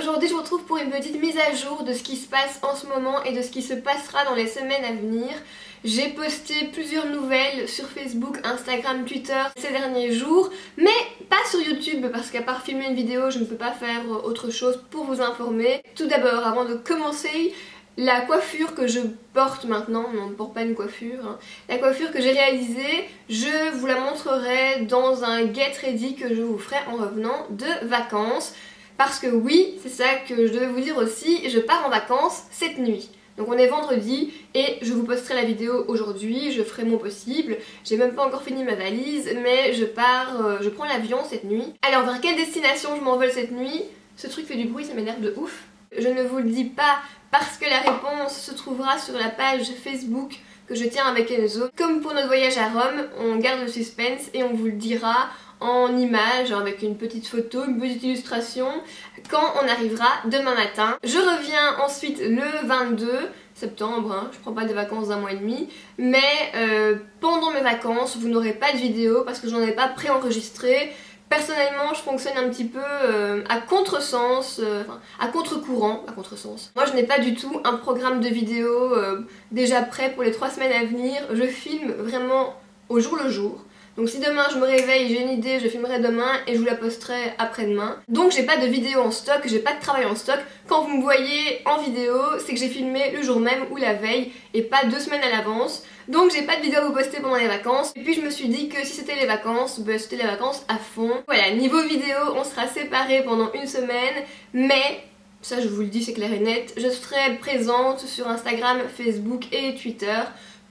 aujourd'hui je vous retrouve pour une petite mise à jour de ce qui se passe en ce moment et de ce qui se passera dans les semaines à venir. J'ai posté plusieurs nouvelles sur Facebook, Instagram, Twitter ces derniers jours, mais pas sur YouTube parce qu'à part filmer une vidéo je ne peux pas faire autre chose pour vous informer. Tout d'abord, avant de commencer, la coiffure que je porte maintenant, non, on ne porte pas une coiffure, hein. La coiffure que j'ai réalisée, je vous la montrerai dans un get ready que je vous ferai en revenant de vacances. Parce que oui, c'est ça que je devais vous dire aussi, je pars en vacances cette nuit. Donc on est vendredi et je vous posterai la vidéo aujourd'hui, je ferai mon possible. J'ai même pas encore fini ma valise, mais je prends l'avion cette nuit. Alors vers quelle destination je m'envole cette nuit? Ce truc fait du bruit, ça m'énerve de ouf. Je ne vous le dis pas parce que la réponse se trouvera sur la page Facebook que je tiens avec Enzo. Comme pour notre voyage à Rome, on garde le suspense et on vous le dira en images, avec une petite photo, une petite illustration, quand on arrivera demain matin. Je reviens ensuite le 22 septembre, hein, je prends pas des vacances d'un mois et demi, mais pendant mes vacances, vous n'aurez pas de vidéo parce que j'en ai pas préenregistré. Personnellement, je fonctionne un petit peu à contresens, à contre-courant, à contresens. Moi, je n'ai pas du tout un programme de vidéo déjà prêt pour les 3 semaines à venir. Je filme vraiment au jour le jour. Donc si demain je me réveille, j'ai une idée, je filmerai demain et je vous la posterai après-demain. Donc j'ai pas de vidéo en stock, j'ai pas de travail en stock. Quand vous me voyez en vidéo, c'est que j'ai filmé le jour même ou la veille et pas 2 semaines à l'avance. Donc j'ai pas de vidéo à vous poster pendant les vacances. Et puis je me suis dit que si c'était les vacances, bah, c'était les vacances à fond. Voilà, niveau vidéo, on sera séparés pendant une semaine, mais ça je vous le dis, c'est clair et net, je serai présente sur Instagram, Facebook et Twitter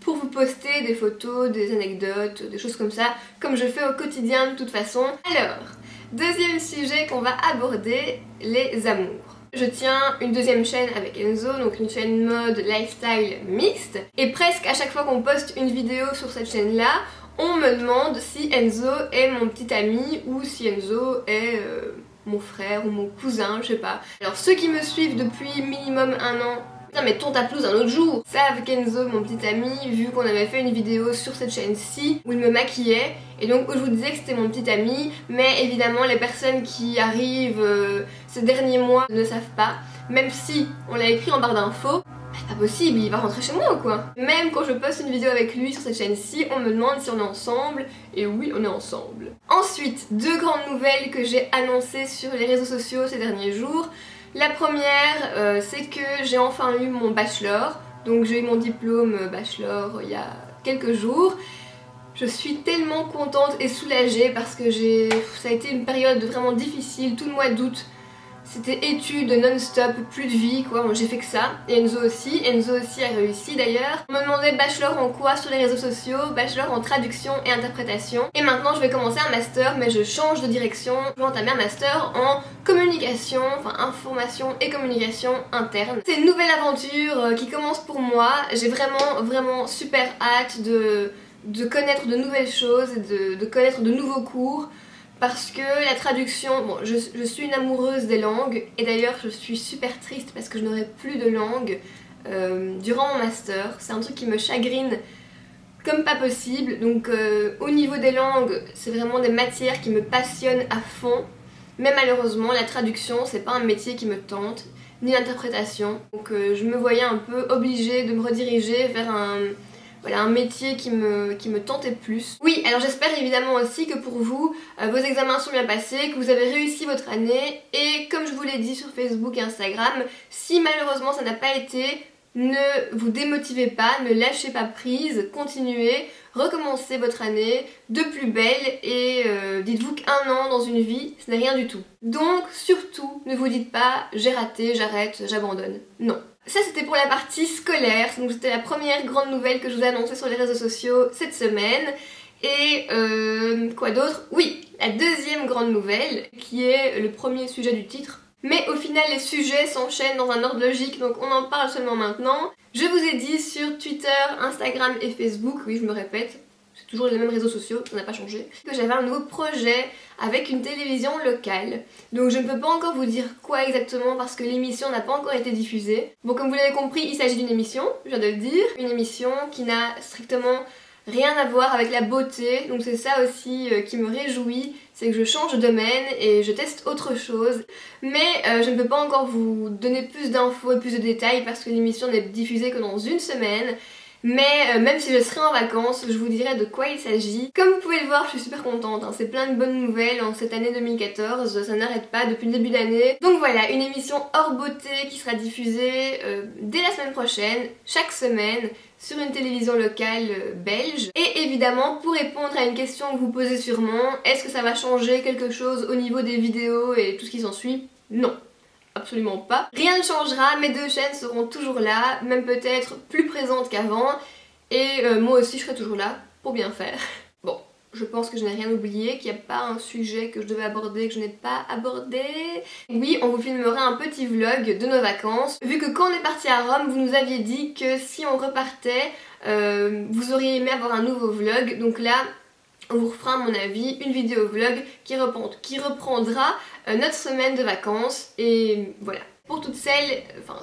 pour vous poster des photos, des anecdotes, des choses comme ça, comme je fais au quotidien de toute façon. Alors, deuxième sujet qu'on va aborder, les amours. Je tiens une deuxième chaîne avec Enzo, donc une chaîne mode lifestyle mixte, et presque à chaque fois qu'on poste une vidéo sur cette chaîne-là, on me demande si Enzo est mon petit ami ou si Enzo est mon frère ou mon cousin, je sais pas. Alors ceux qui me suivent depuis minimum 1 an, putain mais ton ta pelouse un autre jour, savent qu'Enzo, mon petit ami, vu qu'on avait fait une vidéo sur cette chaîne-ci où il me maquillait, et donc où je vous disais que c'était mon petit ami, mais évidemment les personnes qui arrivent ces derniers mois ne savent pas, même si on l'a écrit en barre d'infos. Pas possible, il va rentrer chez moi ou quoi? Même quand je poste une vidéo avec lui sur cette chaîne-ci, on me demande si on est ensemble, et oui, on est ensemble. Ensuite, 2 grandes nouvelles que j'ai annoncées sur les réseaux sociaux ces derniers jours. La première, c'est que j'ai enfin eu mon bachelor, donc j'ai eu mon diplôme bachelor il y a quelques jours. Je suis tellement contente et soulagée parce que ça a été une période vraiment difficile, tout le mois d'août. C'était études non-stop, plus de vie quoi, j'ai fait que ça. Et Enzo aussi a réussi d'ailleurs. On me demandait bachelor en quoi sur les réseaux sociaux, bachelor en traduction et interprétation. Et maintenant je vais commencer un master, mais je change de direction. Je vais entamer un master en communication, enfin information et communication interne. C'est une nouvelle aventure qui commence pour moi. J'ai vraiment super hâte de connaître de nouvelles choses et de connaître de nouveaux cours. Parce que la traduction, bon, je suis une amoureuse des langues et d'ailleurs je suis super triste parce que je n'aurai plus de langue durant mon master. C'est un truc qui me chagrine comme pas possible. Donc au niveau des langues, c'est vraiment des matières qui me passionnent à fond. Mais malheureusement, la traduction, c'est pas un métier qui me tente, ni l'interprétation. Donc je me voyais un peu obligée de me rediriger vers un métier qui me tentait plus. Oui, alors j'espère évidemment aussi que pour vous, vos examens sont bien passés, que vous avez réussi votre année, et comme je vous l'ai dit sur Facebook et Instagram, si malheureusement ça n'a pas été, ne vous démotivez pas, ne lâchez pas prise, continuez, recommencez votre année de plus belle et dites-vous qu'1 an dans une vie, ce n'est rien du tout. Donc surtout, ne vous dites pas j'ai raté, j'arrête, j'abandonne. Non. Ça c'était pour la partie scolaire, donc c'était la première grande nouvelle que je vous ai annoncée sur les réseaux sociaux cette semaine. Et quoi d'autre? Oui, la deuxième grande nouvelle, qui est le premier sujet du titre. Mais au final les sujets s'enchaînent dans un ordre logique, donc on en parle seulement maintenant. Je vous ai dit sur Twitter, Instagram et Facebook, oui je me répète, c'est toujours les mêmes réseaux sociaux, ça n'a pas changé, que j'avais un nouveau projet avec une télévision locale. Donc je ne peux pas encore vous dire quoi exactement parce que l'émission n'a pas encore été diffusée. Bon, comme vous l'avez compris, il s'agit d'une émission, je viens de le dire, une émission qui n'a strictement rien à voir avec la beauté, donc c'est ça aussi qui me réjouit, c'est que je change de domaine et je teste autre chose. Mais je ne peux pas encore vous donner plus d'infos et plus de détails parce que l'émission n'est diffusée que dans une semaine. Mais même si je serai en vacances, je vous dirai de quoi il s'agit. Comme vous pouvez le voir, je suis super contente, hein. C'est plein de bonnes nouvelles en cette année 2014, ça n'arrête pas depuis le début de l'année. Donc voilà, une émission hors beauté qui sera diffusée dès la semaine prochaine, chaque semaine, sur une télévision locale belge. Et évidemment, pour répondre à une question que vous posez sûrement, est-ce que ça va changer quelque chose au niveau des vidéos et tout ce qui s'ensuit? Non. Absolument pas. Rien ne changera, mes deux chaînes seront toujours là, même peut-être plus présentes qu'avant, et moi aussi je serai toujours là pour bien faire. Bon, je pense que je n'ai rien oublié, qu'il n'y a pas un sujet que je devais aborder que je n'ai pas abordé. Oui, on vous filmera un petit vlog de nos vacances, vu que quand on est parti à Rome, vous nous aviez dit que si on repartait, vous auriez aimé avoir un nouveau vlog, donc là, on vous refera à mon avis une vidéo vlog qui reprendra notre semaine de vacances et voilà. Pour toutes celles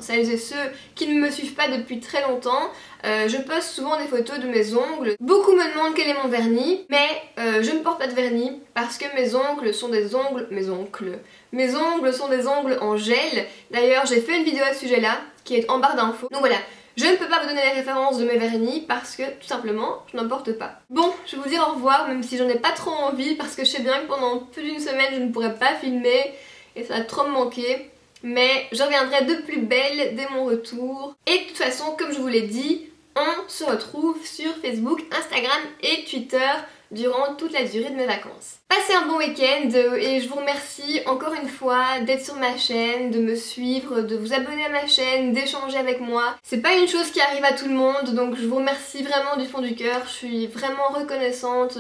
et ceux qui ne me suivent pas depuis très longtemps, je poste souvent des photos de mes ongles. Beaucoup me demandent quel est mon vernis, mais je ne porte pas de vernis parce que mes ongles sont des ongles... Mes ongles sont des ongles en gel. D'ailleurs, j'ai fait une vidéo à ce sujet-là qui est en barre d'infos. Donc voilà. Je ne peux pas vous donner les références de mes vernis parce que tout simplement je n'en porte pas. Bon, je vais vous dire au revoir même si j'en ai pas trop envie parce que je sais bien que pendant plus d'une semaine je ne pourrai pas filmer et ça va trop me manquer. Mais je reviendrai de plus belle dès mon retour. Et de toute façon, comme je vous l'ai dit, on se retrouve sur Facebook, Instagram et Twitter durant toute la durée de mes vacances. Passez un bon week-end et je vous remercie encore une fois d'être sur ma chaîne, de me suivre, de vous abonner à ma chaîne, d'échanger avec moi. C'est pas une chose qui arrive à tout le monde, donc je vous remercie vraiment du fond du cœur. Je suis vraiment reconnaissante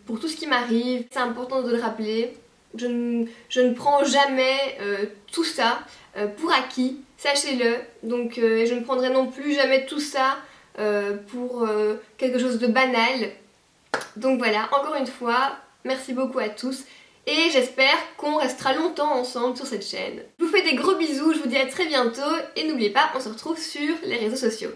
pour tout ce qui m'arrive. C'est important de le rappeler. Je ne prends jamais tout ça pour acquis, sachez-le. Donc je ne prendrai non plus jamais tout ça pour quelque chose de banal. Donc voilà, encore une fois, merci beaucoup à tous et j'espère qu'on restera longtemps ensemble sur cette chaîne. Je vous fais des gros bisous, je vous dis à très bientôt et n'oubliez pas, on se retrouve sur les réseaux sociaux.